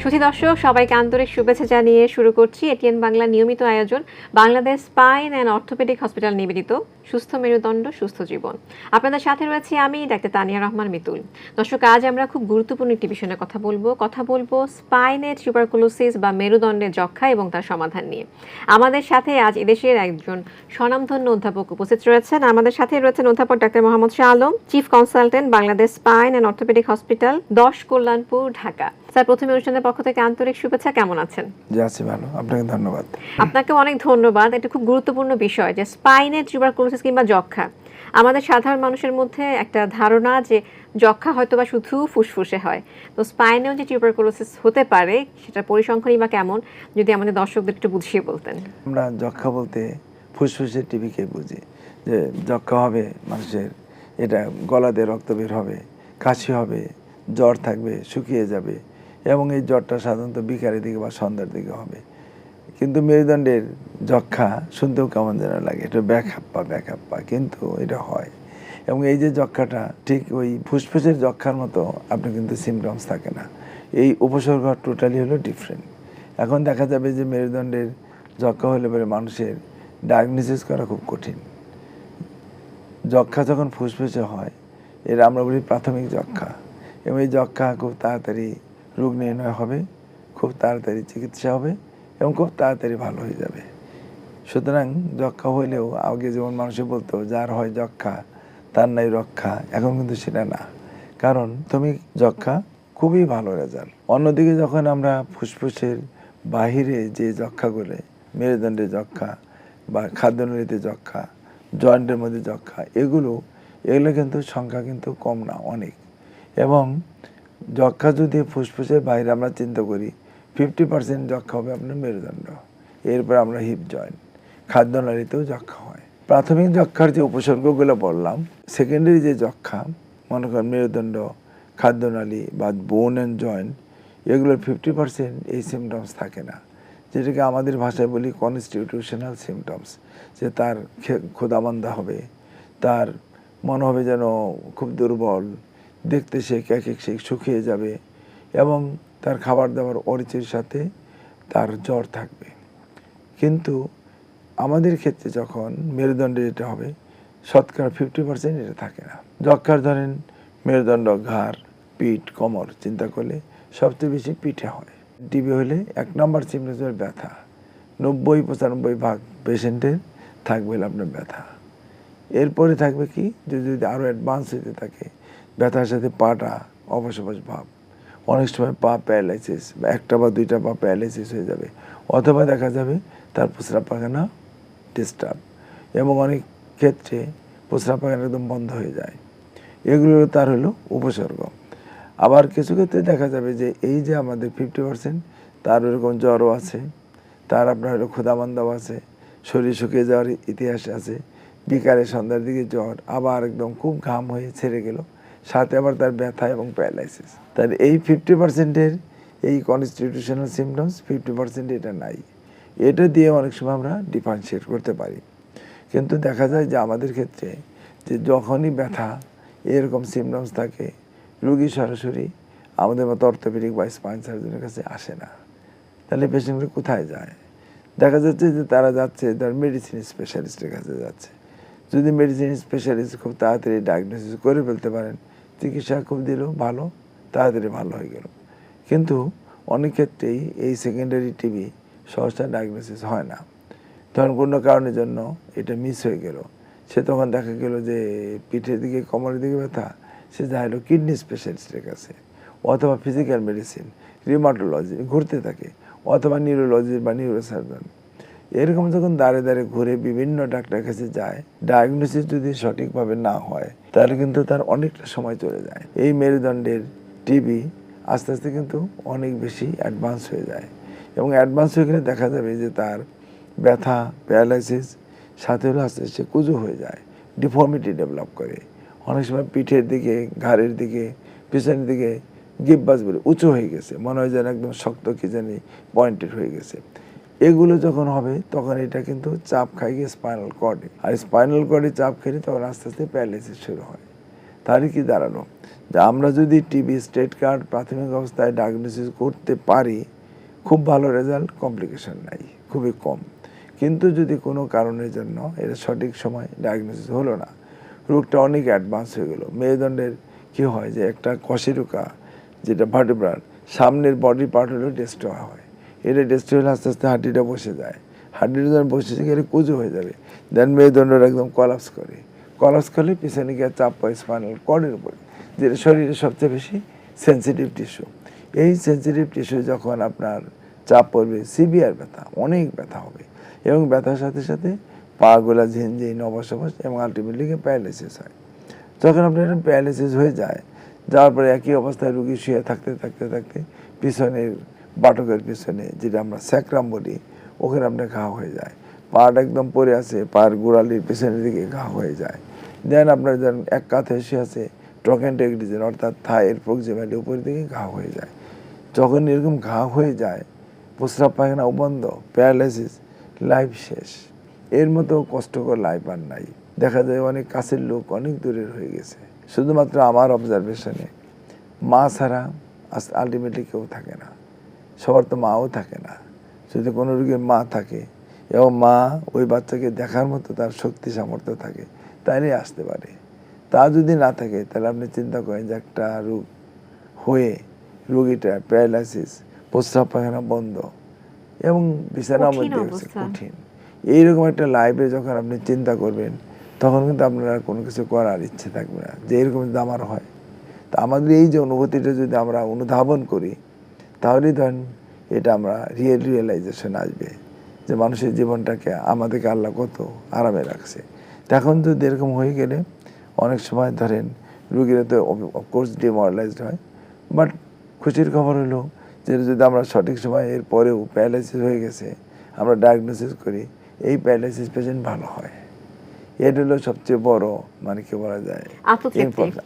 সুধী দর্শক, সবাইকে আন্তরিক শুভেচ্ছা জানিয়ে শুরু করছি এটিএন বাংলা নিয়মিত আয়োজন Bangladesh spine and orthopaedic hospital নিবেদিত সুস্থ মেরুদণ্ড সুস্থ জীবন। আপনাদের সাথে রয়েছি আমি ডাক্তার তানিয়া রহমান মিতুল। দর্শক, আজ আমরা খুব গুরুত্বপূর্ণ একটি বিষয় নিয়ে কথা বলবো স্পাইনের টিউবারকুলোসিস বা মেরুদণ্ডের যক্ষ্মা এবং তার সমাধান নিয়ে। আমাদের সাথে আজ এদেশের একজন স্বনামধন্য অধ্যাপক উপস্থিত রয়েছেন। আমাদের সাথে রয়েছেন অধ্যাপক doctor Mohammad Shah Alam, chief consultant, Bangladesh spine and orthopaedic hospital, 10 Kalyanpur, Dhaka. Sir, প্রথমে অনুষ্ঠানের পক্ষ থেকে আন্তরিক শুভেচ্ছা। কেমন আছেন? জি আছি ভালো, আপনাকে ধন্যবাদ। আপনাকে অনেক ধন্যবাদ। এটা খুব গুরুত্বপূর্ণ বিষয় যে স্পাইনের টিউবারকুলোসিস কিংবা যক্ষ্মা। আমাদের সাধারণ মানুষের মধ্যে একটা ধারণা যে যক্ষ্মা হয়তোবা শুধু ফুসফুসে হয়, তো স্পাইনেও যে টিউবারকুলোসিস হতে পারে সেটার পরিসংখ্যানই বা কেমন, যদি আমাদের দর্শকদের একটু বুঝিয়ে বলতেন। আমরা যক্ষ্মা বলতে ফুসফুসের টিবিকে বুঝি, যে যক্ষ্মা হবে মানুষের, এটা গলা দিয়ে রক্ত বের হবে, কাশি হবে, জ্বর থাকবে, শুকিয়ে যাবে, এবং এই জ্বরটা সাধারণত বিকালের দিকে বা সন্ধ্যার দিকে হবে। কিন্তু মেরুদণ্ডের যক্ষ্মা শুনতেও কেমন যেন লাগে, এটা ব্যাকআপ্পা, কিন্তু এটা হয়। এবং এই যে যক্ষ্মাটা ঠিক ওই ফুসফুসের যক্ষ্মার মতো আপনি কিন্তু সিমটমস থাকে না, এই উপসর্গ টোটালি হলো ডিফারেন্ট। এখন দেখা যাবে যে মেরুদণ্ডের যক্ষ্মা হলে পরে মানুষের ডায়াগনোসিস করা খুব কঠিন। যক্ষ্মা যখন ফুসফুসে হয়, এর আমরা বলি প্রাথমিক যক্ষ্মা, এবং এই যক্ষ্মা খুব তাড়াতাড়ি রোগ নির্ণয় হবে, খুব তাড়াতাড়ি চিকিৎসা হবে এবং খুব তাড়াতাড়ি ভালো হয়ে যাবে। সুতরাং যক্ষ্মা হইলেও আগে যেমন মানুষে বলতো যার হয় যক্ষ্মা তার নাই রক্ষা, এখন কিন্তু সেটা না, কারণ তুমি যক্ষ্মা খুবই ভালো রেজাল্ট। অন্যদিকে যখন আমরা ফুসফুসের বাহিরে যে যক্ষ্মাগুলো, মেরুদণ্ডের যক্ষ্মা বা খাদ্যনালীতে যক্ষ্মা, জয়েন্টের মধ্যে যক্ষ্মা, এগুলো কিন্তু সংখ্যা কিন্তু কম না, অনেক। এবং যক্ষ্মা যদি ফুসফুসের বাইরে আমরা চিন্তা করি, 50% যক্ষ্মা হবে আপনার মেরুদণ্ড, এরপর আমরা হিপ জয়েন্ট, খাদ্যনালীতেও যক্ষ্মা হয়। প্রাথমিক যক্ষ্মার যে উপসর্গগুলো বললাম, সেকেন্ডারি যে যক্ষ্মা, মনে করেন মেরুদণ্ড, খাদ্যনালী বা বোন অ্যান্ড জয়েন্ট, এগুলোর 50% এই সিমটমস থাকে না, যেটাকে আমাদের ভাষায় বলি কনস্টিটিউশনাল সিমটমস। যে তার ক্ষুধামন্দা হবে, তার মনে হবে যেন খুব দুর্বল, দেখতে সে সে শুকিয়ে যাবে, এবং তার খাবার দাবার অরুচির সাথে তার জ্বর থাকবে। কিন্তু আমাদের ক্ষেত্রে যখন মেরুদণ্ডে এটা হবে, শতকরা 50% এটা থাকে না। যক্ষ্মার ধরেন মেরুদণ্ড, ঘাড়, পিঠ, কোমর চিন্তা করলে সবচেয়ে বেশি পিঠে হয়। টিবি হলে 1 নম্বর সিমটম ব্যথা, 90-95% পেশেন্টের থাকবে আপনার ব্যথা। এরপরে থাকবে কি, যদি আরও অ্যাডভান্স হতে থাকে, ব্যথার সাথে পাটা অবশ ভাব, অনেক সময় পা প্যারালাইসিস বা 1টা বা 2টা পা প্যারালাইসিস হয়ে যাবে, অথবা দেখা যাবে তার প্রস্রাব পায়খানা ডিস্টার্ব, এবং অনেক ক্ষেত্রে প্রস্রাব পায়খানা একদম বন্ধ হয়ে যায়। এগুলো তার হলো উপসর্গ। আবার কিছু ক্ষেত্রে দেখা যাবে যে এই যে আমাদের 50%, তার ওরকম জ্বরও আছে, তার আপনার হলো ক্ষুধামন্দাও আছে, শরীর শুকিয়ে যাওয়ার ইতিহাস আছে, বিকালে সন্ধ্যার দিকে জ্বর, আবার একদম খুব ঘাম হয়ে ছেড়ে গেল, সাথে আবার তার ব্যথা এবং প্যারালাইসিস। তার এই 50%-এর এই কনস্টিটিউশনাল সিমটমস, 50% এটা নাই। এটা দিয়ে অনেক সময় আমরা ডিফারেন্সিয়েট করতে পারি। কিন্তু দেখা যায় যে আমাদের ক্ষেত্রে যে যখনই ব্যথা এরকম সিমটমস থাকে, রোগী সরাসরি আমাদের মতো অর্থোপেডিক বা স্পাইন সার্জনের কাছে আসে না। তাহলে পেশেন্টরা কোথায় যায়? দেখা যাচ্ছে যে তারা যাচ্ছে তার মেডিসিন স্পেশালিস্টের কাছে যাচ্ছে। যদি মেডিসিন স্পেশালিস্ট খুব তাড়াতাড়ি ডায়াগনোসিস করে ফেলতে পারেন, চিকিৎসা খুব দিলেও ভালো, তাড়াতাড়ি ভালো হয়ে গেল। কিন্তু অনেক ক্ষেত্রেই এই সেকেন্ডারি টিবি সহজা ডায়াগনোসিস হয় না। ধরুন কোনো কারণের জন্য এটা মিস হয়ে গেল, সে তখন দেখা গেল যে পিঠের দিকে, কোমরের দিকে ব্যথা, সে যায় হলো কিডনি স্পেশালিস্টের কাছে, অথবা ফিজিক্যাল মেডিসিন, রিউমাটোলজি ঘুরতে থাকে, অথবা নিউরোলজি বা নিউরোসার্জন। এরকম যখন দাঁড়ে ঘুরে বিভিন্ন ডাক্তারের কাছে যায়, ডায়াগনোসিস যদি সঠিকভাবে না হয়, তাহলে কিন্তু তার অনেকটা সময় চলে যায়। এই মেরুদণ্ডের টিবি আস্তে আস্তে কিন্তু অনেক বেশি অ্যাডভান্স হয়ে যায়, এবং অ্যাডভান্স হয়ে গেলে দেখা যাবে যে তার ব্যথা, প্যারালাইসিস, সাথে হলে আস্তে আস্তে কুজো হয়ে যায়, ডিফর্মিটি ডেভেলপ করে। অনেক সময় পিঠের দিকে, ঘাড়ের দিকে, পিছনের দিকে গিব্বাস বলে উঁচু হয়ে গেছে, মনে হয় যেন একদম শক্ত কি জানি পয়েন্টেড হয়ে গেছে। এগুলো যখন হবে তখন এটা কিন্তু চাপ খাই গিয়ে স্পাইনাল কর্ডে, আর স্পাইনাল কর্ডে চাপ খেলে তখন আস্তে আস্তে প্যারালাইসিস শুরু হয়। তারই কি দাঁড়ালো যে আমরা যদি টিবি স্টেট কার্ড প্রাথমিক অবস্থায় ডায়াগনোসিস করতে পারি, খুব ভালো রেজাল্ট, কমপ্লিকেশন নাই, খুবই কম। কিন্তু যদি কোনো কারণের জন্য এটা সঠিক সময় ডায়াগনোসিস হলো না, রোগটা অনেক অ্যাডভান্স হয়ে গেল, মেরুদণ্ডের কি হয় যে একটা কশেরুকা যেটা ভার্টিব্রাল সামনের বডি পার্ট হলো ডেস্ট্রয় হয়, এটা ডেস্ট্রয় হলে আস্তে আস্তে হাড্ডিটা বসে যায়, হাড্ডিটা যখন বসে গেলে কুজো হয়ে যাবে, দেন মেরুদণ্ডটা একদম কলাপস করে, কলাপস করলে পিছনে গিয়ে চাপ পায় স্পাইনাল কর্ডের উপরে, যেটা শরীরের সবচেয়ে বেশি সেন্সিটিভ টিস্যু। এই সেন্সিটিভ টিস্যু যখন আপনার চাপ পড়বে, সিভিয়ার ব্যথা, অনেক ব্যথা হবে, এবং ব্যথার সাথে সাথে পা গোলা ঝিনঝিন অবশ এবং আলটিমেটলি প্যারালাইসিস হয়। যখন আপনার প্যারালাইসিস হয়ে যায়, যাওয়ার পরে একই অবস্থায় রুগী শুয়ে থাকতে থাকতে থাকতে পিছনের বাটকের পিছনে যেটা আমরা স্যাক্রাম বলি, ওখানে আপনার ঘা হয়ে যায়, পাটা একদম পড়ে আছে, পায়ের গোড়ালির পিছনের দিকে ঘা হয়ে যায়। দেন আপনার যখন এক কাঁধে শুয়ে আছে ট্রকেন্টেক ডিজিজ অর্থাৎ থায়ের প্রক্সিমালি উপরের দিকে ঘা হয়ে যায়। যখন এরকম ঘা হয়ে যায়, প্রস্রাব পায়খানা বন্ধ, প্যারালাইসিস, লাইফ শেষ। এর মতো কষ্টকর লাইফ আর নাই। দেখা যায় অনেক কাছের লোক অনেক দূরের হয়ে গেছে। শুধুমাত্র আমার অবজারভেশনে মা ছাড়া আলটিমেটলি কেউ থাকে না, সবার তো মাও থাকে না। যদি কোনো রোগীর মা থাকে এবং মা ওই বাচ্চাকে দেখার মতো তার শক্তি সামর্থ্য থাকে, তাইলে আসতে পারে। তা যদি না থাকে, তাহলে আপনি চিন্তা করেন যে একটা রোগ হয়ে রোগীটা প্যারালাইসিস, প্রস্রাব পায়খানা বন্ধ এবং বিছানার মধ্যে কঠিন, এইরকম একটা লাইফে যখন আপনি চিন্তা করবেন, তখন কিন্তু আপনার আর কোনো কিছু করার ইচ্ছে থাকবে না, যে এরকম যদি আমার হয়। তা আমাদের এই যে অনুভূতিটা যদি আমরা অনুধাবন করি, তাহলেই ধরেন এটা আমরা রিয়েলাইজেশন আসবে যে মানুষের জীবনটাকে আমাদেরকে আল্লাহ কত আরামে রাখছে। এখন যদি এরকম হয়ে গেলে অনেক সময় ধরেন রুগীরা তো অফকোর্স ডিমোরালাইজড হয়, বাট খুশির খবর হলো যে যদি আমরা সঠিক সময় এর পরেও প্যারালাইসিস হয়ে গেছে আমরা ডায়াগনোসিস করি, এই প্যারালাইসিস পেশেন্ট ভালো হয়। এটা হলো সবচেয়ে বড় মানে কি বলা যায়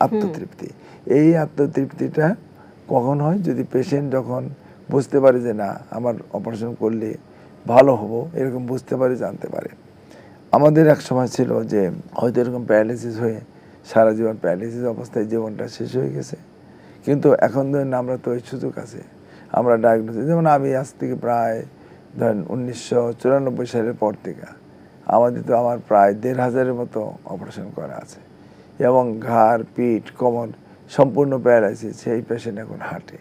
আত্মতৃপ্তি। এই আত্মতৃপ্তিটা কখন হয়? যদি পেশেন্ট যখন বুঝতে পারে যে না আমার অপারেশন করলে ভালো হব, এরকম বুঝতে পারে, জানতে পারে। আমাদের এক সময় ছিল যে হয়তো এরকম প্যারালাইসিস হয়ে সারা জীবন প্যারালাইসিস অবস্থায় জীবনটা শেষ হয়ে গেছে, কিন্তু এখন ধরেন আমরা তো ওই সুযোগ আছে, আমরা ডায়াগনোসিস, যেমন আমি আজ থেকে প্রায় ধরেন 1994 সালের পর থেকে আমাদের তো আমার প্রায় 1500-এর মতো অপারেশন করা আছে, এবং ঘাড়, পিঠ, কোমর সম্পূর্ণ প্যারালাইসিস, সেই পেশেন্ট এখন হাঁটে।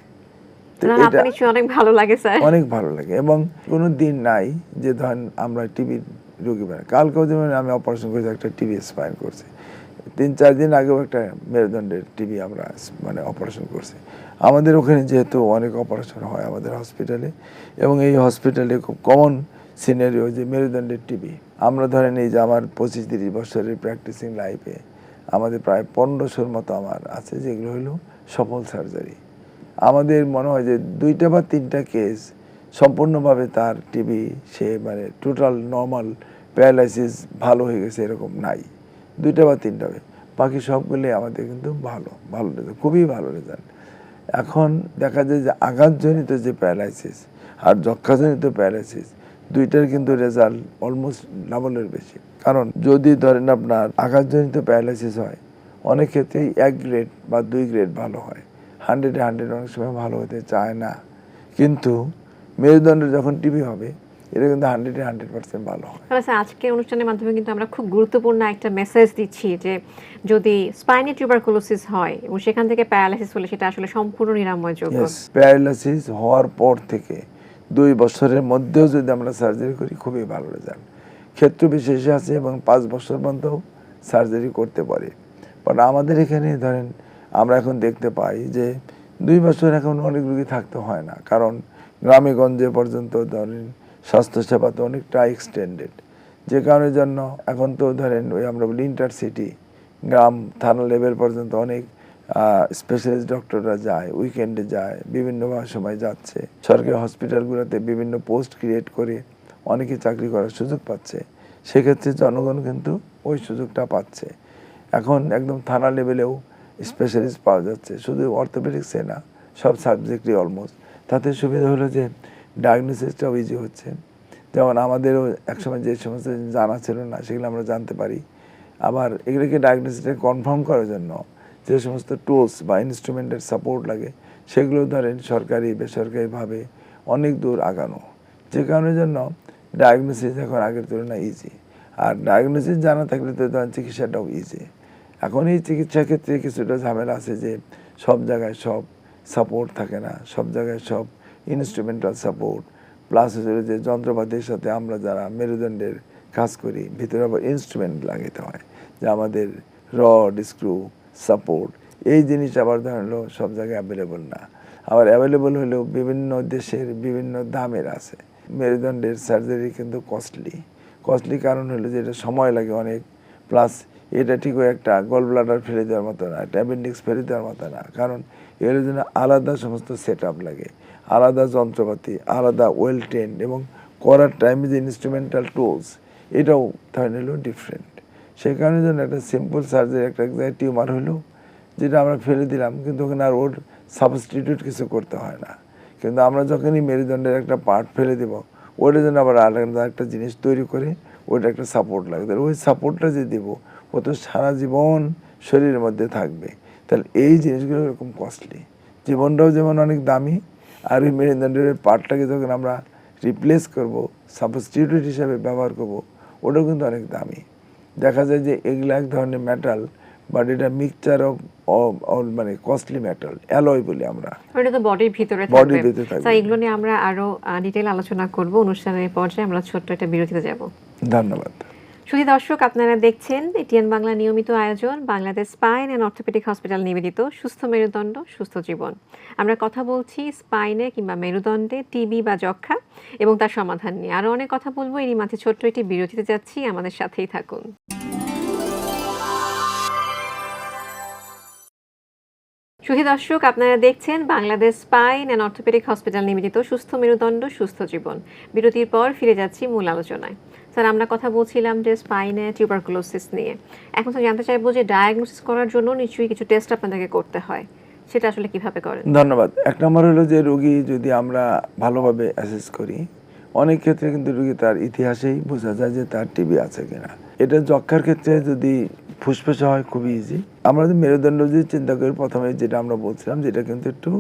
এটা অনেক ভালো লাগে স্যার, অনেক ভালো লাগে। এবং কোনো দিন নাই যে ধরেন আমরা টিবির রোগী পাই। কালকেও যেমন আমি অপারেশন করেছি, একটা টিবি স্পাইন করছে, 3-4 দিন আগেও একটা মেরুদণ্ডের টিবি আমরা মানে অপারেশন করছি। আমাদের ওখানে যেহেতু অনেক অপারেশন হয় আমাদের হসপিটালে, এবং এই হসপিটালে খুব কমন সিনারিও যে মেরুদণ্ডের টিবি। আমরা ধরেন এই যে আমার 25-30 বছরের প্র্যাকটিসিং লাইফে আমাদের প্রায় 1500-র মতো আমার আছে, যেগুলো হলো সফল সার্জারি। আমাদের মনে হয় যে 2টা বা 3টা কেস সম্পূর্ণভাবে তার টিবি সে মানে টোটাল নর্মাল প্যারালাইসিস ভালো হয়ে গেছে, এরকম নাই। 2টা বা 3টা, বাকি সবগুলোই আমাদের কিন্তু ভালো রেজাল্ট, খুবই ভালো রেজাল্ট। এখন দেখা যায় যে আঘাতজনিত যে প্যারালাইসিস আর যক্ষাজনিত প্যারালাইসিস, দুইটার কিন্তু রেজাল্ট অলমোস্ট ডাবলের বেশি। কারণ যদি ধরেন আপনার আঘাতজনিত প্যারালাইসিস হয়, অনেক ক্ষেত্রেই 1 গ্রেড বা 2 গ্রেড ভালো হয়, 100-এ 100 অনেক সময় ভালো হতে চায় না। কিন্তু মেরুদণ্ডের যখন টিবি হবে, এটা কিন্তু 100-এ 100% ভালো হয়। আজকে অনুষ্ঠানের মাধ্যমে কিন্তু আমরা খুব গুরুত্বপূর্ণ একটা মেসেজ দিচ্ছি যে যদি স্পাইনাল টিউবারকুলোসিস হয় এবং সেখান থেকে প্যারালাইসিস হলে সেটা আসলে সম্পূর্ণ নিরাময়যোগ্য। প্যারালাইসিস হওয়ার পর থেকে 2 বছরের মধ্যেও যদি আমরা সার্জারি করি, খুবই ভালো রেজাল্ট। ক্ষেত্র বিশেষে আছে এবং 5 বছর পর্যন্ত সার্জারি করতে পারে। বাট আমাদের এখানে ধরেন আমরা এখন দেখতে পাই যে 2 বছর এখন অনেক রোগী থাকতে হয় না, কারণ গ্রামে গঞ্জে পর্যন্ত ধরেন স্বাস্থ্যসেবা তো অনেকটা এক্সটেন্ডেড, যে কারণের জন্য এখন তো ধরেন ওই আমরা বলি ইন্টারসিটি, গ্রাম থানা লেভেল পর্যন্ত অনেক স্পেশালিস্ট ডক্টররা যায়, উইকেন্ডে যায়, বিভিন্ন সময় যাচ্ছে। সরকারি হসপিটালগুলোতে বিভিন্ন পোস্ট ক্রিয়েট করে অনেকে চাকরি করার সুযোগ পাচ্ছে, সেক্ষেত্রে জনগণ কিন্তু ওই সুযোগটা পাচ্ছে। এখন একদম থানা লেভেলেও স্পেশালিস্ট পাওয়া যাচ্ছে, শুধু অর্থোপেডিক্সে না, সব সাবজেক্টই অলমোস্ট। তাতে সুবিধা হলো যে ডায়াগনোসিসটাও ইজি হচ্ছে। যেমন আমাদেরও একসময় যে সমস্ত জানা ছিল না, সেগুলো আমরা জানতে পারি। আবার এগুলোকে ডায়াগনোসিসটা কনফার্ম করার জন্য যে সমস্ত টুলস বা ইনস্ট্রুমেন্টের সাপোর্ট লাগে সেগুলো ধরেন সরকারি বেসরকারিভাবে অনেক দূর আগানো, যে কারণের জন্য ডায়াগনোসিস এখন আগের তুলনায় ইজি। আর ডায়াগনোসিস জানা থাকলে তো ধরেন চিকিৎসাটাও ইজি। এখন এই চিকিৎসার ক্ষেত্রে কিছুটা ঝামেলা আছে যে সব জায়গায় সব সাপোর্ট থাকে না, সব জায়গায় সব ইনস্ট্রুমেন্টাল সাপোর্ট প্লাস হচ্ছে যে যন্ত্রপাতির সাথে আমরা যারা মেরুদণ্ডের কাজ করি ভিতরে আবার ইনস্ট্রুমেন্ট লাগাতে হয়, যে আমাদের রড স্ক্রু সাপোর্ট এই জিনিস আবার ধরেন সব জায়গায় অ্যাভেলেবল না, আবার অ্যাভেলেবল হলেও বিভিন্ন দেশের বিভিন্ন দামের আছে। মেরুদণ্ডের সার্জারি কিন্তু কস্টলি কারণ হলো যে এটা সময় লাগে অনেক, প্লাস এটা ঠিকই একটা গল ব্লাডার ফেলে দেওয়ার মতো না, একটা অ্যাপেন্ডিক্স ফেলে দেওয়ার মতো না, কারণ এর জন্য আলাদা সমস্ত সেট আপ লাগে, আলাদা যন্ত্রপাতি, আলাদা ওয়েল ট্রেন্ড, এবং করার টাইমে যে ইনস্ট্রুমেন্টাল টুলস এটাও ধরেন হলো ডিফারেন্ট। সেই কারণে জন্য একটা সিম্পল সার্জারি একটা জায়গায় টিউমার হলো যেটা আমরা ফেলে দিলাম, কিন্তু ওখানে আর ওর সাবস্টিটিউট কিছু করতে হয় না। কিন্তু আমরা যখনই মেরুদণ্ডের একটা পার্ট ফেলে দেব ওটার জন্য আবার আলাদা একটা জিনিস তৈরি করে ওইটা একটা সাপোর্ট লাগবে, ওই সাপোর্টটা যে দেবো ও তো সারা জীবন শরীরের মধ্যে থাকবে। তাহলে এই জিনিসগুলো এরকম কস্টলি, জীবনটাও যেমন অনেক দামি, আর ওই মেরুদণ্ডের পার্টটাকে যখন আমরা রিপ্লেস করব সাবস্টিটিউট হিসাবে ব্যবহার করব ওটাও কিন্তু অনেক দামি। দেখা যায় যে এগুলো এক ধরনের মেটাল, বাট এটা মিক্সচার অফ মানে কস্টলি মেটাল, অ্যালয় বলি আমরা। ওটা তো বডির ভিতরে বডির থাকবে। ভিতরে থাকবে। স্যার এগুলো নিয়ে আমরা আরো ডিটেইল আলোচনা করব অনুষ্ঠানের পর্যায়ে। আমরা ছোট্ট একটা বিরতিতে যাব। ধন্যবাদ। শুধু দর্শক, আপনারা দেখছেন এটিএন বাংলা নিয়মিত আয়োজন Bangladesh spine and orthopaedic hospital নিবেদিত সুস্থ মেরুদণ্ড সুস্থ জীবন। আমরা কথা বলছি স্পাইনে কিংবা মেরুদণ্ডে টিবি বা যক্ষা এবং তার সমাধান নিয়ে। আরো অনেক কথা বলবো, এরই মাঝে ছোট্ট একটি বিরতিতে যাচ্ছি, আমাদের সাথেই থাকুন। সুধী দর্শক, আপনারা দেখছেন Bangladesh spine and orthopaedic hospital নিবেদিত সুস্থ মেরুদণ্ড সুস্থ জীবন। বিরতির পর ফিরে যাচ্ছি মূল আলোচনায়। স্যার, আমরা কথা বলছিলাম যে স্পাইনে টিউবারকুলোসিস নিয়ে। এখন তো জানতে চাইবো যে ডায়াগনোসিস করার জন্য নিশ্চয়ই কিছু টেস্ট আপনাদেরকে করতে হয়, সেটা আসলে কিভাবে করেন? ধন্যবাদ। এক নম্বর হলো যে রোগী যদি আমরা ভালোভাবে অ্যাসেস করি, অনেক ক্ষেত্রে কিন্তু রোগী তার ইতিহাসেই বোঝা যায় যে তার টিবি আছে কিনা। এটা যক্ষার ক্ষেত্রে যদি ফুসফুসে হয় খুবই ইজি। আমরা যদি মেরুদণ্ড যদি চিন্তা করি, প্রথমে যেটা আমরা বলছিলাম যেটা কিন্তু একটু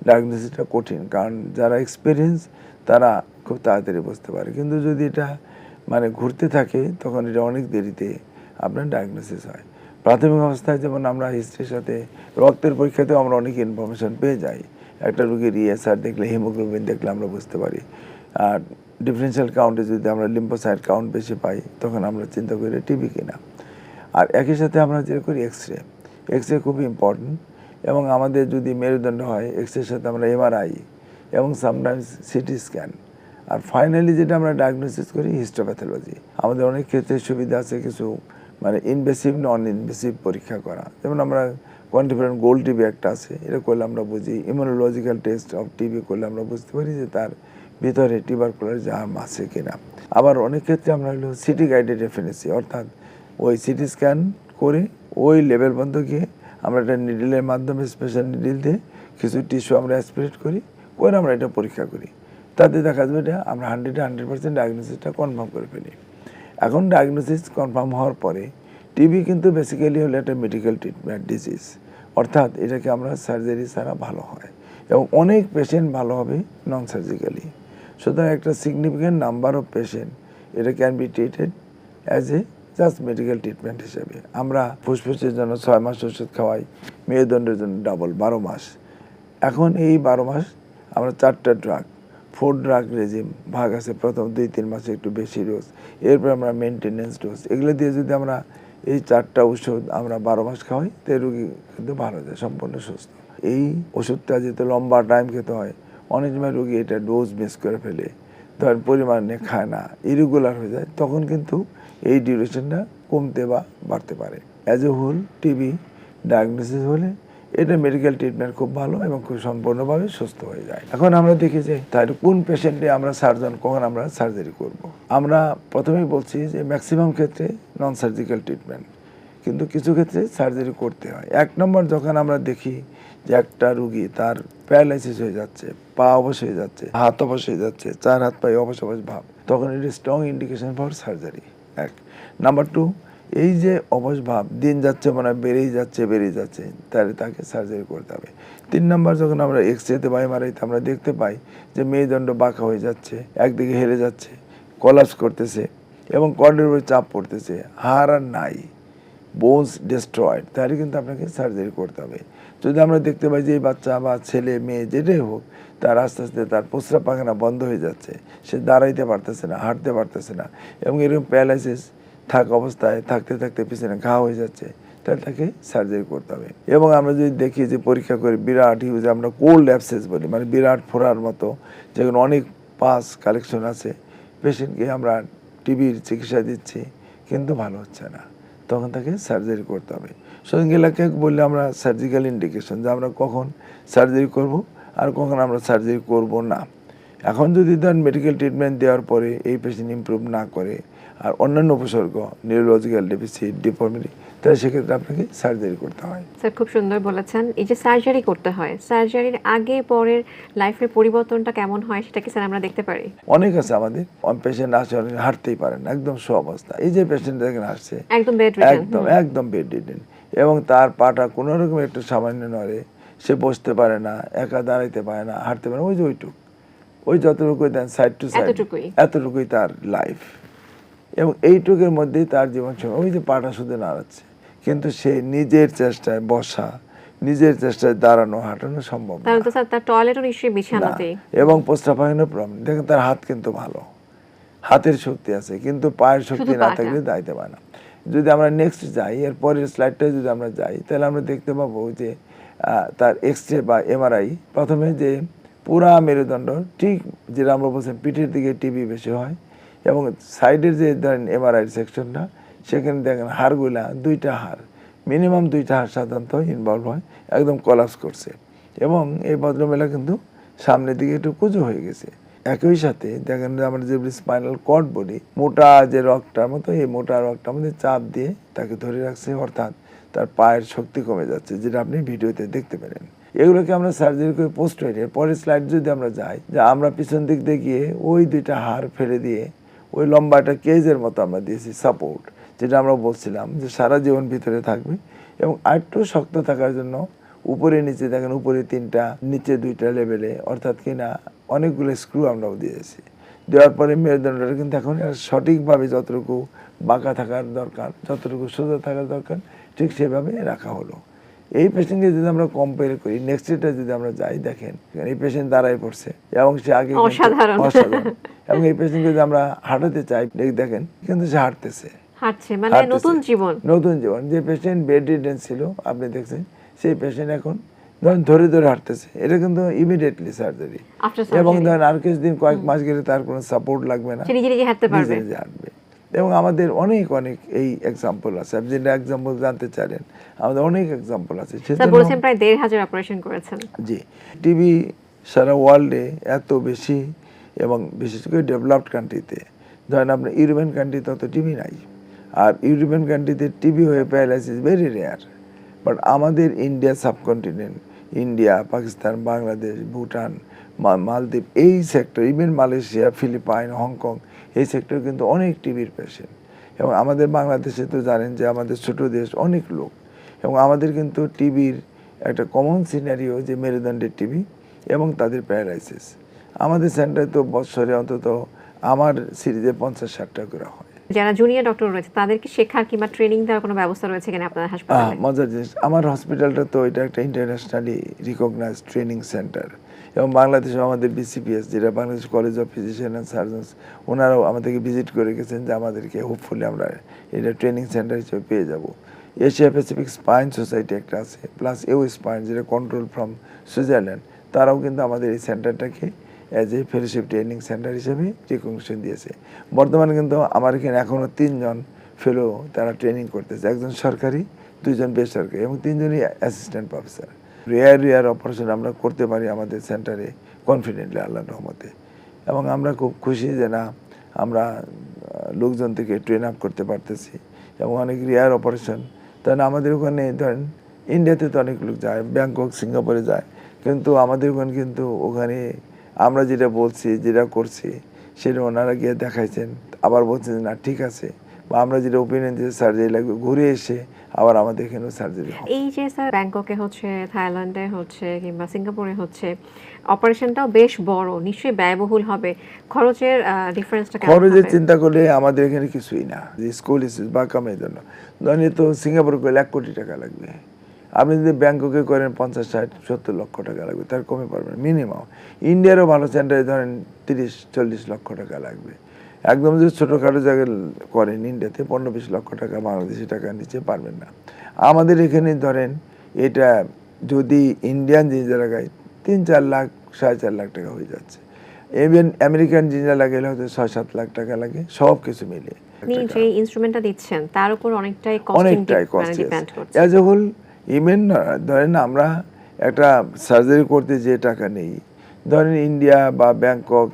ডায়াগনোসিসটা কঠিন, কারণ যারা এক্সপিরিয়েন্স তারা খুব তাড়াতাড়ি বুঝতে পারে, কিন্তু যদি এটা মানে ঘুরতে থাকে তখন এটা অনেক দেরিতে আপনার ডায়াগনোসিস হয়। প্রাথমিক অবস্থায় যেমন আমরা হিস্ট্রির সাথে রক্তের পরীক্ষাতেও আমরা অনেক ইনফরমেশন পেয়ে যাই। একটা রোগীর ইএসআর দেখলে, হিমোগ্লোবিন দেখলে আমরা বুঝতে পারি। আর ডিফারেন্সিয়াল কাউন্টে যদি আমরা লিম্ফোসাইট কাউন্ট বেশি পাই তখন আমরা চিন্তা করি টিবি কিনা। আর একই সাথে আমরা যেটা করি এক্স রে খুবই ইম্পর্টেন্ট, এবং আমাদের যদি মেরুদণ্ড হয় এক্সরের সাথে আমরা এমআরআই এবং সামটাইমস সিটি স্ক্যান। আর ফাইনালি যেটা আমরা ডায়াগনোসিস করি হিস্টোপ্যাথোলজি। আমাদের অনেক ক্ষেত্রে সুবিধা আছে কিছু মানে ইনভেসিভ নন ইনভেসিভ পরীক্ষা করা, যেমন আমরা কোয়ান্টিফারেন্ট গোল্ড টিবি একটা আছে, এটা করলে আমরা বুঝি। ইমিউনোলজিক্যাল টেস্ট অফ টিবি করলে আমরা বুঝতে পারি যে তার ভিতরে টিউবারকুলার জার্ম আছে কিনা। আবার অনেক ক্ষেত্রে আমরা হলো সিটি গাইডেড এফএনএসি, অর্থাৎ ওই সিটি স্ক্যান করে ওই লেভেল পর্যন্ত গিয়ে আমরা একটা নিডেলের মাধ্যমে স্পেশাল নিডেল দিয়ে কিছু টিস্যু আমরা অ্যাসপিরেট করি, করে আমরা এটা পরীক্ষা করি। তাতে দেখা যাবে এটা আমরা 100% ডায়াগনোসিসটা কনফার্ম করে ফেলি। এখন ডায়াগনোসিস কনফার্ম হওয়ার পরে টিবি কিন্তু বেসিক্যালি হলো একটা মেডিকেল ট্রিটমেন্ট ডিজিজ, অর্থাৎ এটাকে আমরা সার্জারি ছাড়া ভালো হয়, এবং অনেক পেশেন্ট ভালো হবে নন সার্জিক্যালি। সুতরাং একটা সিগনিফিক্যান্ট নাম্বার অফ পেশেন্ট এটা can be treated as a just medical treatment হিসেবে। আমরা ফুসফুসের জন্য 6 মাস ওষুধ খাওয়াই, মেরুদণ্ডের জন্য ডাবল 12 মাস। এখন এই 12 মাস আমরা 4টা ড্রাগ 4 ড্রাগ রেজিম ভাগ আছে, প্রথম 2-3 মাসে একটু বেশি ডোজ, এরপর আমরা মেনটেনেন্স ডোজ, এগুলো দিয়ে যদি আমরা এই 4টা ওষুধ আমরা 12 মাস খাওয়াই তো রোগী কিন্তু ভালো যায়, সম্পূর্ণ সুস্থ। এই ওষুধটা যেহেতু লম্বা টাইম খেতে হয়, অনেক সময় রোগী এটা ডোজ মিস করে ফেলে, ধরেন পরিমাণে খায় না, ইরেগুলার হয়ে যায়, তখন কিন্তু এই ডিউরেশনটা কমতে বা বাড়তে পারে। As a whole TB diagnosis হলে এটা মেডিকেল ট্রিটমেন্ট খুব ভালো এবং খুব সম্পূর্ণভাবে সুস্থ হয়ে যায়। এখন আমরা দেখি যে তাহলে কোন পেশেন্টে আমরা সার্জন কখন আমরা সার্জারি করব। আমরা প্রথমেই বলছি যে ম্যাক্সিমাম ক্ষেত্রে নন সার্জিক্যাল ট্রিটমেন্ট, কিন্তু কিছু ক্ষেত্রে সার্জারি করতে হয়। 1 নম্বর যখন আমরা দেখি যে একটা রুগী তার প্যারালাইসিস হয়ে যাচ্ছে, পা অবশ হয়ে যাচ্ছে, হাত অবশ হয়ে যাচ্ছে, 4 হাত পায়ে অবশ ভাব, তখন এটি strong indication for surgery 1। Number 2, এই যে অবশ ভাব দিন যাচ্ছে মানে বেড়েই যাচ্ছে, তাহলে তাকে সার্জারি করতে হবে। 3 নম্বর, যখন আমরা এক্সরেতে বা এমআরআইতে আমরা দেখতে পাই যে মেরুদণ্ড বাঁকা হয়ে যাচ্ছে, একদিকে হেলে যাচ্ছে, কলাপস করতেছে এবং কর্ডের উপরে চাপ পড়তেছে, হাড় আর নাই, বোনস ডিস্ট্রয়েড, তাহলে কিন্তু আপনাকে সার্জারি করতে হবে। যদি আমরা দেখতে পাই যে এই বাচ্চা বা ছেলে মেয়ে যেটাই হোক, তার আস্তে আস্তে তার প্রস্রাব পায়খানা বন্ধ হয়ে যাচ্ছে, সে দাঁড়াইতে পারতেছে না, হাঁটতে পারতেছে না, এবং এরকম প্যারালাইসিস অবস্থায় থাকতে থাকতে পিছনে ঘা হয়ে যাচ্ছে, তাহলে তাকে সার্জারি করতে হবে। এবং আমরা যদি দেখি যে পরীক্ষা করি বিরাট হিউজ, আমরা কোল্ড অ্যাবসেস বলি, মানে বিরাট ফোড়ার মতো, যেখানে অনেক পাস কালেকশন আছে, পেশেন্টকে আমরা টিবির চিকিৎসা দিচ্ছি কিন্তু ভালো হচ্ছে না, তখন তাকে সার্জারি করতে হবে। সঙ্গীলাকে বললে আমরা সার্জিক্যাল ইন্ডিকেশন, যে আমরা কখন সার্জারি করব আর কখন আমরা সার্জারি করব না। এখন যদি ধরেন মেডিকেল ট্রিটমেন্ট দেওয়ার পরে এই পেশেন্ট ইমপ্রুভ না করে আর অন্যান্য উপসর্গ, নিউরোলজিক্যাল ডেফিসিট, ডিফর্মিটি, তাহলে সেক্ষেত্রে আপনাকে সার্জারি করতে হয়। স্যার খুব সুন্দর বলেছেন। এই যে সার্জারি করতে হয়, সার্জারির আগে পরের লাইফের পরিবর্তনটা কেমন হয় সেটা কি স্যার আমরা দেখতে পারি? অনেক আছে আমাদের পেশেন্ট আসে, অনেক হাঁটতেই পারে না, একদম শো অবস্থা। এই যে পেশেন্ট দেখেন আসছে একদম বেড রিডেন, একদম বেড রিডেন, এবং তার পাটা কোনো রকম একটু সামান্য নড়ে, সে বসতে পারে না, একা দাঁড়াইতে পারে না, হাঁটতে পারে না, ওই যে ওই যতটুকুই দেন সাইড টু সাইড, এতটুকুই তার লাইফ, এবং এইটুকুর মধ্যেই তার জীবন সময়। ওই যে পাটা শুধু নাড়াচ্ছে, কিন্তু সে নিজের চেষ্টায় বসা, নিজের চেষ্টায় দাঁড়ানো, হাঁটানো সম্ভব না। তাহলে তো স্যার তার টয়লেটও নিশ্চয়ই বিছানাতেই, এবং প্রস্রাব পায়খানার প্রবলেম। দেখেন তার হাত কিন্তু ভালো, হাতের শক্তি আছে, কিন্তু পায়ের শক্তি না থাকলে দাঁড়াইতে পারে না। যদি আমরা নেক্সট যাই, এর পরের স্লাইডটা যদি আমরা যাই, তাহলে আমরা দেখতে পাবো যে তার এক্সরে বা এমআরআই, প্রথমে যে পুরা মেরুদণ্ড, ঠিক যেটা আমরা বলছি পিঠের দিকে টিবি বেশি হয়, এবং সাইডের যে ধরেন এমআরআই সেকশনটা, সেখানে দেখেন হাড়গুলা, দুইটা হাড়, মিনিমাম দুইটা হাড় সাধারণত ইনভলভ হয়, একদম কলাপস করছে, এবং এই ভদ্রমেলা কিন্তু সামনের দিকে একটু কুঁজো হয়ে গেছে। একই সাথে দেখেন যে আমরা যে স্পাইনাল কর্ড বলি, মোটা যে রগটার মতো, এই মোটা রগটার মধ্যে চাপ দিয়ে তাকে ধরে রাখছে, অর্থাৎ তার পায়ের শক্তি কমে যাচ্ছে, যেটা আপনি ভিডিওতে দেখতে পেলেন। এগুলোকে আমরা সার্জারি করে পোস্ট হয়ে, পরের স্লাইড যদি আমরা যাই, যে আমরা পিছন দিক দিয়ে গিয়ে ওই দুইটা হাড় ফেলে দিয়ে ওই লম্বা একটা কেজের মতো আমরা দিয়েছি সাপোর্ট, যেটা আমরা বলছিলাম যে সারা জীবন ভিতরে থাকবে, এবং আরেকটু শক্ত থাকার জন্য উপরে নিচে দেখেন, উপরে 3টা, নিচে 2টা লেভেলে, অর্থাৎ কিনা অনেকগুলো স্ক্রু আমরাও দিয়েছি। দেওয়ার পরে মেরুদণ্ডটা কিন্তু এখন সঠিকভাবে যতটুকু বাঁকা থাকার দরকার, যতটুকু সোজা থাকার দরকার, ঠিক সেভাবে রাখা হলো। এই পেশেন্টকে যদি আমরা কম্পেয়ার করি, নেক্সট ডেটা যদি আমরা যাই, দেখেন এই পেশেন্ট দাঁড়ায় পড়ছে, এবং সে আগে অসাধারণ, এবং এই পেশেন্টকে যদি আমরা হাঁটাতে চাই, দেখেন কিন্তু সে হাঁটছে, মানে নতুন জীবন। যে পেশেন্ট বেড রিডেন ছিল, আপনি দেখছেন সেই পেশেন্ট এখন ধরেন ধরে ধরে হাঁটতেছে, এটা কিন্তু ইমিডিয়েটলি সার্জারি, এবং ধরেন আর কিছুদিন, কয়েক মাস গেলে তার কোনো সাপোর্ট লাগবে না, নিজে নিজে হাঁটতে পারবে। এবং আমাদের অনেক এই এক্সাম্পল আছে। আপনি যেটা এক্সাম্পল জানতে চাইলেন, আমাদের অনেক এক্সাম্পল আছে। স্যার বলেছেন প্রায় 1,500 অপারেশন করেছেন। জি, টিবি সারা ওয়ার্ল্ডে এত বেশি, এবং বিশেষ করে ডেভেলপড কান্ট্রিতে, ধরেন আপনার ইউরোপিয়ান কান্ট্রিতে অত টিবি নাই, আর ইউরোপিয়ান কান্ট্রিতে টিবি হয়ে প্যারালাইসিস ভেরি রেয়ার। বাট আমাদের India subcontinent, India, Pakistan, Bangladesh, Bhutan, মালদ্বীপ, এই sector, even Malaysia, Philippines, Hong Kong, এই সেক্টরে কিন্তু অনেক টিবির পেশেন্ট। এবং আমাদের বাংলাদেশে তো জানেন যে আমাদের ছোট দেশ, অনেক লোক, এবং আমাদের কিন্তু টিবির একটা কমন সিনারিও যে মেরুদণ্ডের টিবি এবং তাদের প্যারালাইসিস। আমাদের সেন্টারে তো বছরে অন্তত আমার সিরিজে 50-60টা করে হয়। যারা জুনিয়র ডক্টর রয়েছে তাদেরকে শেখার কিংবা ট্রেনিং দেওয়ার কোনো ব্যবস্থা রয়েছে কিনা আপনার হাসপাতালে? মজার জিনিস, আমার হসপিটালটা তো এটা একটা ইন্টারন্যাশনালি রিকগনাইজড ট্রেনিং সেন্টার, এবং বাংলাদেশে আমাদের বিসিপিএস, যেটা Bangladesh college of physician and surgeons, ওনারাও আমাদেরকে ভিজিট করে গেছেন যে আমাদেরকে হোপফুলি আমরা এটা ট্রেনিং সেন্টার হিসেবে পেয়ে যাব। এশিয়া প্যাসিফিক স্পাইন সোসাইটি একটা আছে, প্লাস এও স্পাইন, যেটা কন্ট্রোল ফ্রম সুইজারল্যান্ড, তারাও কিন্তু আমাদের এই সেন্টারটাকে as a fellowship training centre হিসেবে রিকগনিশন দিয়েছে। বর্তমানে কিন্তু আমার এখানে এখনও 3 জন ফেলো তারা ট্রেনিং করতেছে, একজন সরকারি, 2 জন বেসরকারি, এবং 3 জনই অ্যাসিস্ট্যান্ট প্রফেসর। রেয়ার অপারেশন আমরা করতে পারি আমাদের সেন্টারে কনফিডেন্টলি, আল্লাহর রহমতে, এবং আমরা খুব খুশি যে না, আমরা লোকজন থেকে ট্রেন আপ করতে পারতেছি, এবং অনেক রেয়ার অপারেশন। তাহলে আমাদের ওখানে ধরেন ইন্ডিয়াতে তো অনেক লোক যায়, ব্যাংকক, সিঙ্গাপুরে যায়, কিন্তু আমাদের ওখানে কিন্তু ওখানে আমরা যেটা বলছি, যেটা করছি, সেটা ওনারা গিয়ে দেখাইছেন, আবার বলছেন না ঠিক আছে, বা আমরা যেটা ওপিনিয়ন দিয়ে সার্জারি লাগবে ঘুরে এসে আবার আমাদের এখানেও সার্জারি হবে। এই যে স্যার ব্যাংককে হচ্ছে, থাইল্যান্ডে হচ্ছে কিংবা সিঙ্গাপুরে হচ্ছে, অপারেশনটাও বেশ বড়, নিশ্চয়ই ব্যয়বহুল হবে। খরচের ডিফারেন্সটা কেমন খরচের হবে? চিন্তা করলে আমাদের এখানে কিছুই না, যে স্কুল বা কামের জন্য ধরেন তো সিঙ্গাপুরে করলে 1 কোটি টাকা লাগবে, আপনি যদি ব্যাংককে করেন 50, 60, 70 লক্ষ টাকা লাগবে, তার কমে পারবেন মিনিমাম। ইন্ডিয়ারও ভালো সেন্টারে ধরেন 30, 40 লক্ষ টাকা লাগবে। একদম যদি ছোটোখাটো জায়গায় করেন ইন্ডিয়াতে 15, 20 লক্ষ টাকা বাংলাদেশি টাকা নিচে পারবেন না। আমাদের এখানে ধরেন এটা যদি ইন্ডিয়ান জিঞ্জার লাগায় 3-4 লাখ 4.5 লাখ টাকা হয়ে যাচ্ছে। ইভেন আমেরিকান জিঞ্জার লাগাইলে হয়তো 6-7 লাখ টাকা লাগে, সব কিছু মিলিয়ে। আপনি যে ইনস্ট্রুমেন্টটা দিচ্ছেন তার উপর অনেকটাই কস্টিং অনেকটাই কস্ট ডিপেন্ড করছে। As a whole. ইভেন ধরেন আমরা একটা সার্জারি করতে যে টাকা নেই, ধরেন ইন্ডিয়া বা ব্যাংকক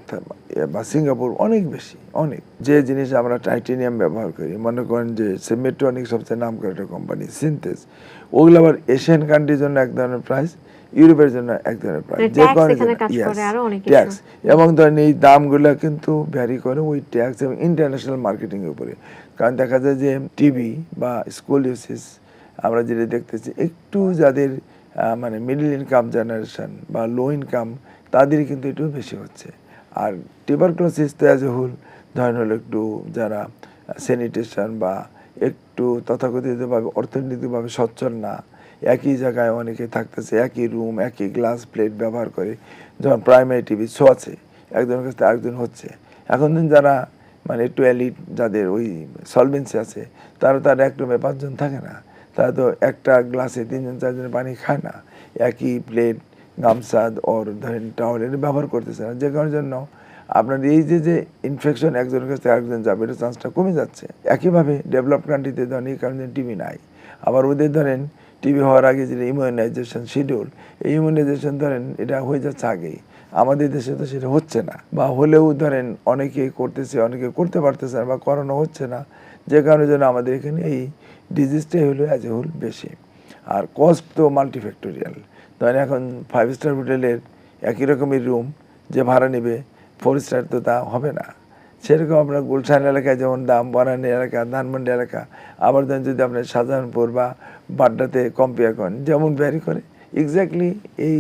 বা সিঙ্গাপুর অনেক বেশি, অনেক। যে জিনিস আমরা টাইটেনিয়াম ব্যবহার করি, মনে করেন যে মেট্রনিক সবচেয়ে নাম করা একটা কোম্পানি সিনথেস, ওগুলো আবার এশিয়ান কান্ট্রির জন্য এক ধরনের প্রাইস, ইউরোপের জন্য এক ধরনের প্রাইস, মানে যে ট্যাক্স কারণে এখানে কাজ করে আরো অনেক কিছু। ট্যাক্স এবং ধরেন এই দামগুলো কিন্তু ভ্যারি করে ওই ট্যাক্স এবং ইন্টারন্যাশনাল মার্কেটিং এর উপরে। কারণ দেখা যায় যে টিভি বা স্কোলিওসিস আমরা যেটা দেখতেছি একটু যাদের মানে মিডল ইনকাম জেনারেশন বা লো ইনকাম তাদের কিন্তু একটু বেশি হচ্ছে। আর টিউবারকুলোসিস তো অ্যাজ এ হোল ধরেন হলো একটু যারা স্যানিটেশন বা একটু তথাকথিতভাবে অর্থনৈতিকভাবে সচ্ছল না, একই জায়গায় অনেকে থাকতেছে, একই রুম একই গ্লাস প্লেট ব্যবহার করে, যখন প্রাইমারি টিভি শো আছে একজনের কাছে আরেকজন হচ্ছে। এখন দিন যারা মানে একটু এলিট যাদের ওই সলভেন্সি আছে তারা তার এক রুমে 5 জন থাকে না, তারা তো একটা গ্লাসে 3 জন 4 জন পানি খায় না, একই প্লেট গামছা ওর ধরেন টাওয়াল এটা ব্যবহার করতেছে না, যে কারণের জন্য আপনার এই যে ইনফেকশন একজনের কাছে আরেকজন যাবে এটা চান্সটা কমে যাচ্ছে। একইভাবে ডেভেলপ কান্ট্রিতে ধরেন এই কারণে টিভি নাই, আবার ওদের ধরেন টিভি হওয়ার আগে যেটা ইমিউনাইজেশন শিডিউল, এই ইমিউনাইজেশন ধরেন এটা হয়ে যাচ্ছে আগেই, আমাদের দেশে তো সেটা হচ্ছে না, বা হলেও ধরেন অনেকে করতেছে অনেকে করতে পারতেছে না বা করানো হচ্ছে না, যে কারণের জন্য আমাদের এখানে এই ডিজিজটাই হলো অ্যাজ এ হোল বেশি। আর কস্ট তো মাল্টিফ্যাক্টোরিয়াল, ধরেন এখন 5 স্টার হোটেলের একই রকমের রুম যে ভাড়া নেবে 4 স্টার তো তা হবে না। সেরকম আপনার গুলশান এলাকায় যেমন দাম, বনানী এলাকা, ধানমন্ডি এলাকা, আবার ধরেন যদি আপনার শাহজাহানপুর বা বাড্ডাতে কম্পেয়ার করেন যেমন ভ্যারি করে, এক্স্যাক্টলি এই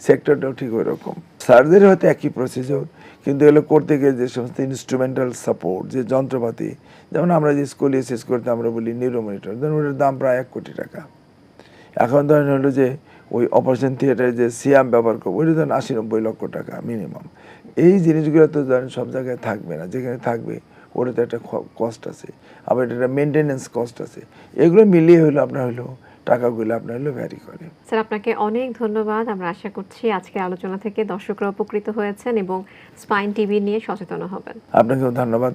সেক্টরটাও ঠিক ওই রকম। সার্জারি হয়তো একই প্রসিজিওর, কিন্তু এগুলো করতে গিয়ে যে সমস্ত ইনস্ট্রুমেন্টাল সাপোর্ট, যে যন্ত্রপাতি, যেমন আমরা যে স্কোলিওসিস করতে আমরা বলি নিউরোমনিটর, ধরুন ওটার দাম প্রায় 1 কোটি টাকা। এখন ধরেন হলো যে ওই অপারেশন থিয়েটারে যে সিয়াম ব্যবহার করবো ওইটা ধরেন 80-90 লক্ষ টাকা মিনিমাম। এই জিনিসগুলো তো ধরেন সব জায়গায় থাকবে না, যেখানে থাকবে ওটাতে একটা কস্ট আছে, আবার এটা একটা মেনটেনেন্স কস্ট আছে, এগুলো মিলিয়ে হলো আপনার হলো টাকাগুলো আপনার হলো ভ্যারি করে। স্যার আপনাকে অনেক ধন্যবাদ। আমরা আশা করছি আজকের আলোচনা থেকে দর্শকরা উপকৃত হয়েছেন এবং স্পাইন টিভি নিয়ে সচেতন হবেন। আপনাকেও ধন্যবাদ,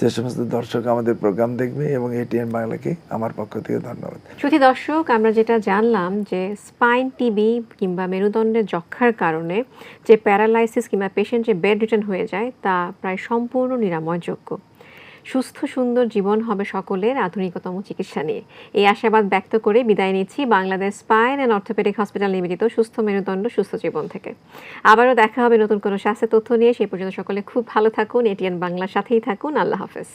যে সমস্ত দর্শক আমাদের প্রোগ্রাম দেখবে, এবং এটিএন বাংলাকে আমার পক্ষ থেকে ধন্যবাদ। শ্রোতা দর্শক, আমরা যেটা জানলাম যে স্পাইন টিবি কিংবা মেরুদণ্ডের যক্ষার কারণে যে প্যারালাইসিস কিংবা পেশেন্ট যে বেড রিটার্ন হয়ে যায় তা প্রায় সম্পূর্ণ নিরাময়যোগ্য। সুস্থ সুন্দর জীবন হবে সকলের আধুনিকতম চিকিৎসা নিয়ে, এই আশাবাদ ব্যক্ত করে বিদায় নিচ্ছি Bangladesh spine and orthopaedic hospital নিবেদিত সুস্থ মেরুদণ্ড সুস্থ জীবন থেকে। আবারও দেখা হবে নতুন কোনো স্বাস্থ্য তথ্য নিয়ে। সেই পর্যন্ত সকলে খুব ভালো থাকুন, এটিএন বাংলার সাথেই থাকুন। আল্লাহ হাফেজ।